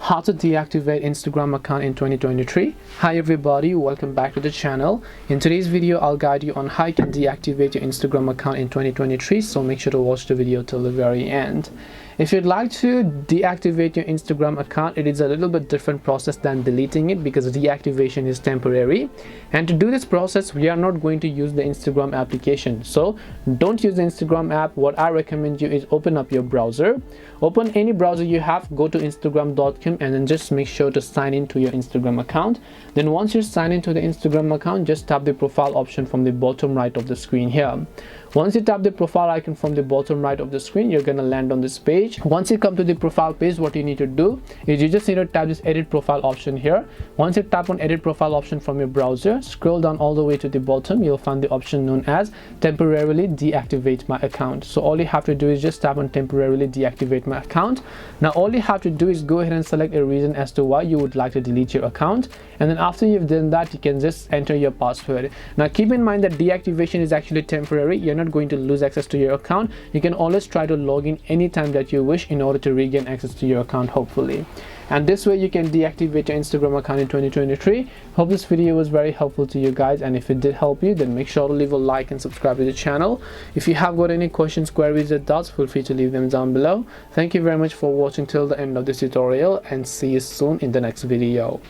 How to deactivate Instagram account in 2023. Hi everybody, welcome back to the channel. In today's video I'll guide you on how you can deactivate your Instagram account in 2023, so make sure to watch the video till the very end. If you'd like to deactivate your Instagram account, it is a little bit different process than deleting it because deactivation is temporary, and to do this process we are not going to use the Instagram application. So don't use the Instagram app. What I recommend you is open up your browser, open any browser you have, go to instagram.com and then just make sure to sign into your Instagram account. Then once you sign into the Instagram account, just tap the profile option from the bottom right of the screen here. Once you tap the profile icon from the bottom right of the screen, you're gonna land on this page. Once you come to the profile page, what you need to do is you just need to tap this edit profile option here. Once you tap on edit profile option from your browser, scroll down all the way to the bottom, you'll find the option known as temporarily deactivate my account. So all you have to do is just tap on temporarily deactivate my account. Now all you have to do is go ahead and select a reason as to why you would like to delete your account, and then after you've done that, you can just enter your password. Now keep in mind that deactivation is actually temporary. You're not going to lose access to your account. You can always try to log in anytime that you wish in order to regain access to your account, hopefully. And this way you can deactivate your Instagram account in 2023. Hope this video was very helpful to you guys, and if it did help you, then make sure to leave a like and subscribe to the channel. If you have got any questions, queries or doubts, feel free to leave them down below. Thank you very much for watching till the end of this tutorial, and see you soon in the next video.